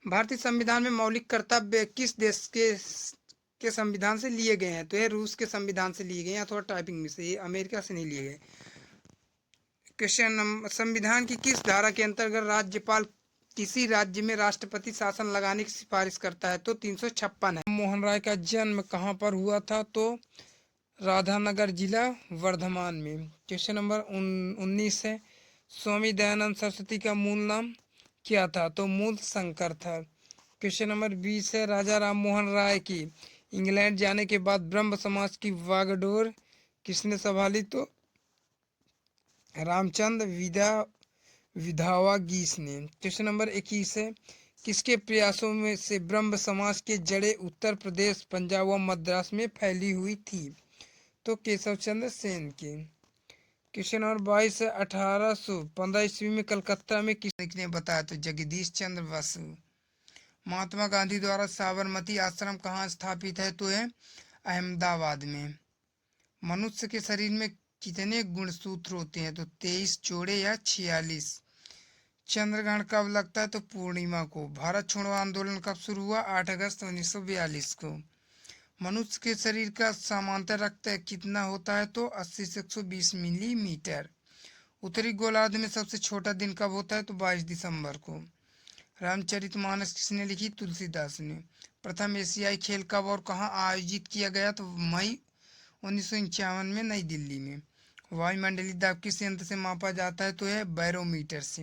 भारतीय संविधान में मौलिक कर्तव्य किस देश के संविधान से लिए गए हैं? तो ये रूस के संविधान से लिए गए हैं, अथवा टाइपिंग में से, ये अमेरिका से नहीं लिए गए। क्वेश्चन नंबर, संविधान की किस धारा के अंतर्गत राज्यपाल किसी राज्य में राष्ट्रपति शासन लगाने की सिफारिश करता है? तो 356 है। मोहन राय का जन्म कहाँ पर हुआ था? तो राधानगर जिला वर्धमान में। क्वेश्चन नंबर 19 है। स्वामी दयानंद सरस्वती का मूल नाम क्या था? तो मूल शंकर था। क्वेश्चन नंबर 20 है। राजा राम मोहन राय की इंग्लैंड जाने के बाद ब्रह्म समाज की वागडोर किसने संभाली? तो रामचंद्र विधावा गीस ने। क्वेश्चन नंबर 21 है। किसके प्रयासों में से ब्रह्म समाज के जड़ें उत्तर प्रदेश, पंजाब व मद्रास में फैली हुई थी? तो केशव चंद्र सेन के। क्वेश्चन नंबर 22 है। 1815 ईस्वी में कलकत्ता में किसने बताया? तो जगदीश चंद्र बसु। महात्मा गांधी द्वारा साबरमती आश्रम कहाँ स्थापित है? तो है अहमदाबाद में। मनुष्य के शरीर में कितने गुणसूत्र होते हैं? तो 23 जोड़े या 46। चंद्रग्रहण कब लगता है? तो पूर्णिमा को। भारत छोड़ो आंदोलन कब शुरू हुआ? 8 अगस्त 1942 को। मनुष्य के शरीर का सामान्य रक्त कितना होता है? तो 80 से 120 मिलीमीटर। उत्तरी गोलार्ध में सबसे छोटा दिन कब होता है? तो 22 दिसंबर को। रामचरितमानस किसने लिखी? तुलसीदास ने। प्रथम एशियाई खेल कब और कहाँ आयोजित किया गया? तो मई 1951 में नई दिल्ली में। वायुमंडलीय दाब किस यंत्र से मापा जाता है? तो यह बैरोमीटर से।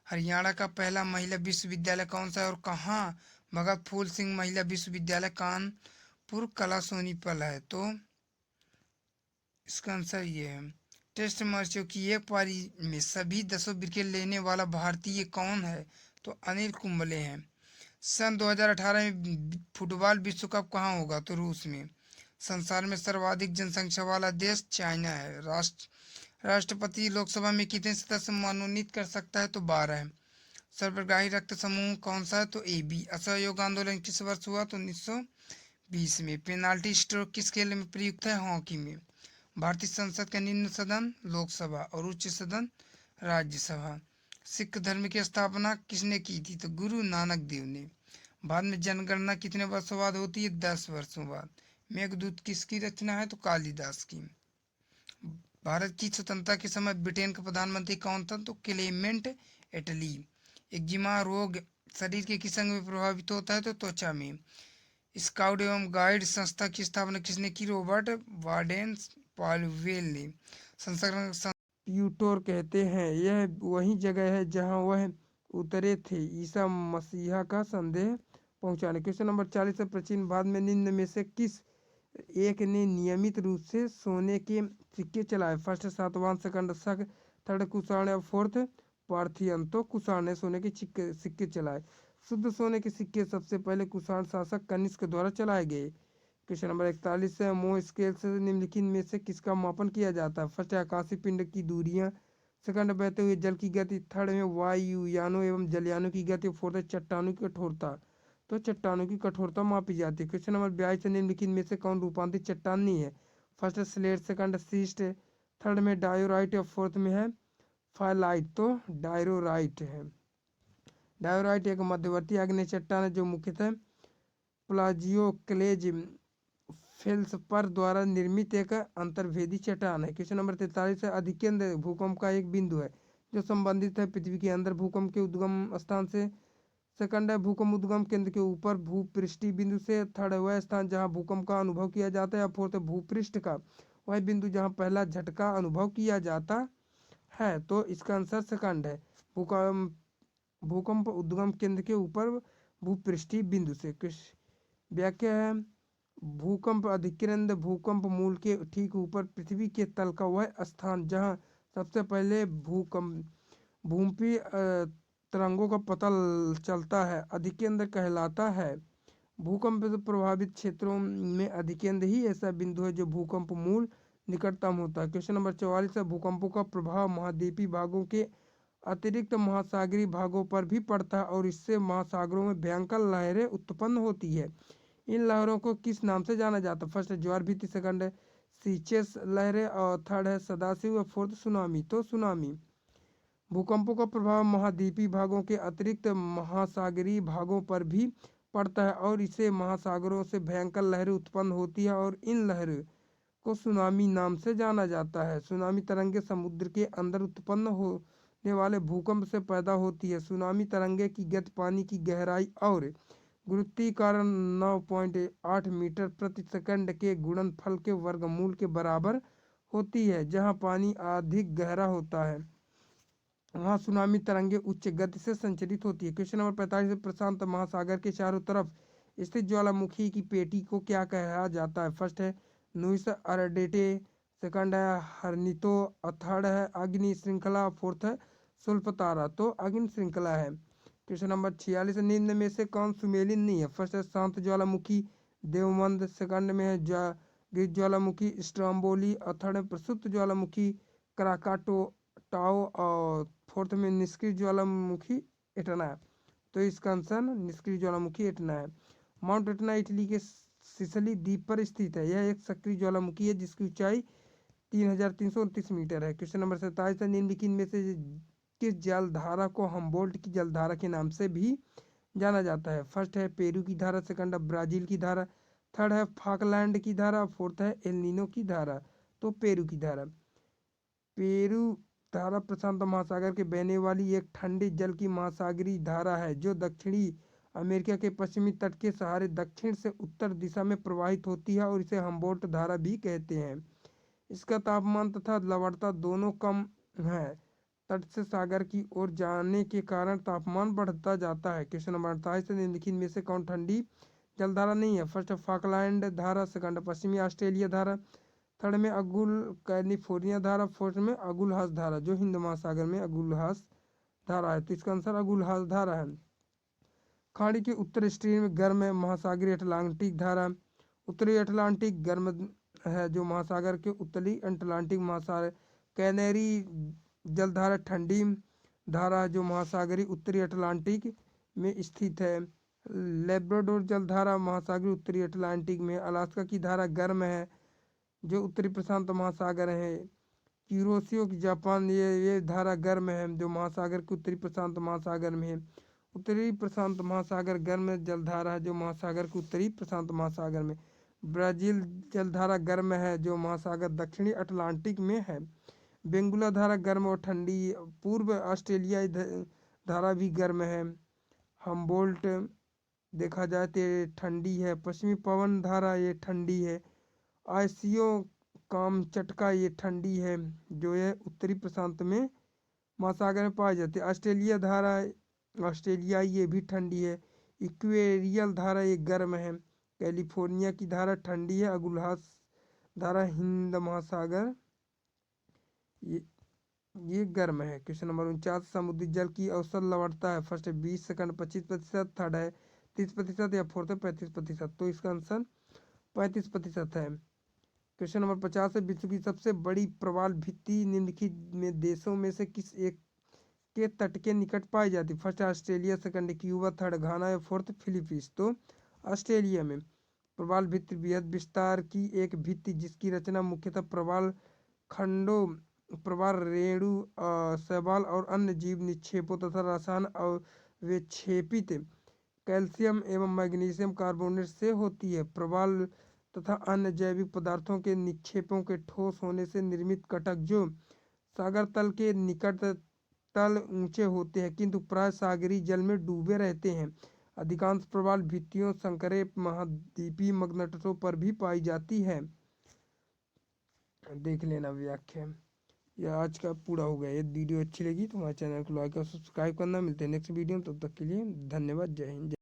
हरियाणा का पहला महिला विश्वविद्यालय कौन सा है और कहाँ? भगत फूल सिंह महिला विश्वविद्यालय कानपुर कला सोनीपल है। तो इसका आंसर ये है। टेस्ट मैचों की एक पारी में सभी 10 विकेट लेने वाला भारतीय कौन है? तो अनिल कुंबले हैं। सन 2018 में फुटबॉल विश्व कप कहाँ होगा? तो रूस में। संसार में सर्वाधिक जनसंख्या वाला देश चाइना है। राष्ट्रपति लोकसभा में कितने सदस्य मनोनीत कर सकता है? तो 12 है। सर्वग्राही रक्त समूह कौन सा है? तो AB। असहयोग आंदोलन किस वर्ष हुआ? तो 1920 में। पेनाल्टी स्ट्रोक किस खेल में प्रयुक्त है? हॉकी में। भारतीय संसद का निम्न सदन लोकसभा और उच्च सदन राज्यसभा। सिख धर्म की स्थापना किसने की थी? तो गुरु नानक देव ने। भारत में जनगणना कितने वर्षों बाद होती है? 10 वर्षों बाद। मेघदूत किसकी रचना है? तो कालिदास की। भारत की स्वतंत्रता के समय ब्रिटेन का प्रधानमंत्री कौन था? तो क्लेमेंट एटली। एक्जिमा रोग शरीर के किस अंग में प्रभावित होता है? तो त्वचा में। स्काउट एवं गाइड संस्था की स्थापना किसने की? रॉबर्ट वार्डेन पॉवेल ने। संस्करण प्यूटोर कहते हैं यह वही जगह है जहां वह उतरे थे ईसा मसीहा का संदेह पहुंचाने। क्वेश्चन नंबर 40 है। प्राचीन भारत में निम्न में से किस एक ने नियमित रूप से सोने के सिक्के चलाए? फर्स्ट सातवाहन, सेकंड शक, थर्ड कुषाण और फोर्थ पार्थियन। तो कुषाण ने सोने के सिक्के चलाए। शुद्ध सोने के सिक्के सबसे पहले कुषाण शासक कनिष्क द्वारा चलाए गए। क्वेश्चन नंबर 41 है। मोह स्केल से निम्नलिखित में से किसका मापन किया जाता है? फर्स्ट आकाशीय पिंड की दूरियां, सेकंड बहते हुए जल की गति, थर्ड में वायुयानों एवं जलयानों की गति, फोर्थ चट्टानों की कठोरता। तो चट्टानों की कठोरता मापी जाती है। क्वेश्चन नंबर 42 है। निम्नलिखित में से कौन रूपांतरित चट्टान नहीं है? First slate, second cyst, third में डायोराइट और फोर्थ में है फाइलाइट। तो डायरोराइट है। डायोराइट एक मध्यवर्ती आग्नेय चट्टान है जो मुख्यतः प्लाजियोक्लेज फेल्सपर द्वारा निर्मित एक अंतर्वेदी चट्टान है। क्वेश्चन नंबर 43 है। अधिकेंद्र भूकंप का एक बिंदु है जो संबंधित है पृथ्वी के अंदर भूकंप के उद्गम स्थान से। सेकंड है भूकंप उद्गम केंद्र के ऊपर भूपृष्ठीय बिंदु से। थर्ड है वह स्थान जहां भूकंप का अनुभव किया जाता है। फोर्थ है भूपृष्ठ का वह बिंदु जहां पहला झटका अनुभव किया जाता है। तो इसका आंसर सेकंड है। भूकंप भूकंप उद्गम केंद्र के ऊपर भूपृष्ठीय बिंदु से। व्याख्या है भूकंप अधिकेंद्र भूकंप मूल के ठीक ऊपर पृथ्वी के तल का वह स्थान जहां सबसे पहले भूमि तरंगों का पता चलता है अधिकेंद्र कहलाता है। भूकंप से प्रभावित क्षेत्रों में अधिकेंद्र ही ऐसा बिंदु है जो भूकंप मूल निकटतम होता है। क्वेश्चन नंबर 44 है। भूकंपों का प्रभाव महाद्वीपीय भागों के अतिरिक्त महासागरीय भागों पर भी पड़ता है और इससे महासागरों में भयंकर लहरें उत्पन्न होती है। इन लहरों को किस नाम से जाना जाता है? फर्स्ट ज्वार भीति, सेकंड सीचेस लहरें और थर्ड है सदाशिव और फोर्थ सुनामी। तो सुनामी। भूकंपों का प्रभाव महाद्वीपीय भागों के अतिरिक्त महासागरीय भागों पर भी पड़ता है और इससे महासागरों से भयंकर लहरें उत्पन्न होती है और इन लहरों को सुनामी नाम से जाना जाता है। सुनामी तरंगे समुद्र के अंदर उत्पन्न होने वाले भूकंप से पैदा होती है। सुनामी तरंगे की गति पानी की गहराई और गुरुत्वीय कारण 9.8 मीटर प्रति सेकंड के गुणनफल के वर्गमूल के बराबर होती है। जहाँ पानी अधिक गहरा होता है वहाँ सुनामी तरंगे उच्च गति से संचरित होती है। क्वेश्चन नंबर 45, प्रशांत महासागर के चारों तरफ स्थित ज्वालामुखी की पेटी को क्या कहा जाता है? फर्स्ट है नुइस अरडेटे, सेकंड है हरनितो, और थर्ड है अग्नि श्रृंखला, फोर्थ है सुल्फतारा। तो अग्नि श्रृंखला है। क्वेश्चन नंबर 46, निम्न में से कौन सुमेलित नहीं है? फर्स्ट है शांत ज्वालामुखी देवमंद, सेकंड में है गिर ज्वालामुखी स्ट्रम्बोली, और थर्ड है प्रसुप्त ज्वालामुखी कराकाटो टाओ, और फोर्थ में निष्क्रिय ज्वालामुखी एटना है। तो इसका आंसर निष्क्रिय ज्वालामुखी एटना है। माउंट एटना इटली के सिसिली द्वीप पर स्थित है। यह एक सक्रिय ज्वालामुखी है जिसकी ऊंचाई 3329 मीटर है। क्वेश्चन नंबर 27, निम्नलिखित में से किस जलधारा को हम्बोल्ट की जलधारा के नाम से भी जाना जाता है? फर्स्ट है पेरू की धारा, सेकंड है ब्राजील की धारा, थर्ड है फाकलैंड की धारा, फोर्थ है एल नीनो की धारा। तो पेरू की धारा। पेरू धारा प्रशांत महासागर के बहने वाली एक ठंडे जल की महासागरीय धारा है जो दक्षिणी अमेरिका के पश्चिमी तट के सहारे दक्षिण से उत्तर दिशा में प्रवाहित होती है और इसे हम्बोल्ट धारा भी कहते हैं। इसका तापमान तथा लवणता दोनों कम है। तट से सागर की ओर जाने के कारण तापमान बढ़ता जाता है। क्वेश्चन नंबर 28, निम्नलिखित में से कौन ठंडी जलधारा नहीं है? फर्स्ट फाकलैंड धारा, सेकंड पश्चिमी ऑस्ट्रेलिया धारा, थर्ड में अगुल कैलिफोर्निया धारा, फोर्थ में अगुलहास धारा जो हिंद महासागर में अगुलहास धारा है। तो इसका आंसर अगुलहास धारा है। खाड़ी के उत्तर स्ट्रीम में गर्म है महासागरीय अटलांटिक धारा। उत्तरी अटलांटिक गर्म है जो महासागर के उत्तरी अटलांटिक महासागर। कैनरी जलधारा ठंडी धारा जो महासागरीय उत्तरी अटलांटिक में स्थित है। लेब्राडोर जलधारा महासागरीय उत्तरी अटलांटिक में। अलास्का की धारा गर्म है जो उत्तरी प्रशांत महासागर है। क्यूरोसियो की जापान ये धारा गर्म है जो महासागर के उत्तरी प्रशांत महासागर में है। उत्तरी प्रशांत महासागर गर्म जलधारा है जो महासागर के उत्तरी प्रशांत महासागर में। ब्राजील जलधारा गर्म है जो महासागर दक्षिणी अटलांटिक में है। बेंगुला धारा गर्म और ठंडी। पूर्व ऑस्ट्रेलियाई धारा भी गर्म है। हम्बोल्ट देखा जाए तो ठंडी है। पश्चिमी पवन धारा ये ठंडी है। आइसियो कामचटका ये ठंडी है जो है उत्तरी प्रशांत में महासागर में पाई जाती है। ऑस्ट्रेलिया धारा ऑस्ट्रेलिया ये भी ठंडी है। इक्वेरियल धारा ये गर्म है। कैलिफोर्निया की धारा ठंडी है। अगुलहास धारा हिंद महासागर ये गर्म है। क्वेश्चन नंबर 49, समुद्री जल की औसत लवणता है? फर्स्ट है 20, सेकंड 25%, थर्ड है 30% या फोर्थ है 35%। तो इसका आंसर 35% है। क्वेश्चन नंबर 50 है विश्व की सबसे बड़ी प्रवाल भित्ति निम्नलिखित में देशों में से किस एक के तट के निकट पाई जाती है? फर्स्ट है ऑस्ट्रेलिया, सेकंड क्यूबा, थर्ड घाना या फोर्थ फिलीपींस। तो ऑस्ट्रेलिया में प्रवाल भित्ति बृहद विस्तार की एक भित्ति जिसकी रचना मुख्यतः प्रवाल खंडों प्रवाल रेणु शैवाल और अन्य जीव निक्षेपों तथा रसायन अवक्षेपित कैल्शियम एवं मैग्नीशियम कार्बोनेट से होती है। प्रवाल तथा अन्य जैविक पदार्थों के निक्षेपों के ठोस होने से निर्मित कटक जो सागर तल के निकट तल ऊंचे होते हैं किंतु प्राय सागरीय जल में डूबे रहते हैं। अधिकांश प्रवाल भित्तियों संकरे महाद्वीपीय मगनटसों पर भी पाई जाती है। देख लेना व्याख्या। यह आज का पूरा हो गया। यदि वीडियो अच्छी लगी तो हमारे चैनल को लाइक और सब्सक्राइब करना। मिलते हैं नेक्स्ट वीडियो में, तब तक के लिए धन्यवाद। जय हिंद।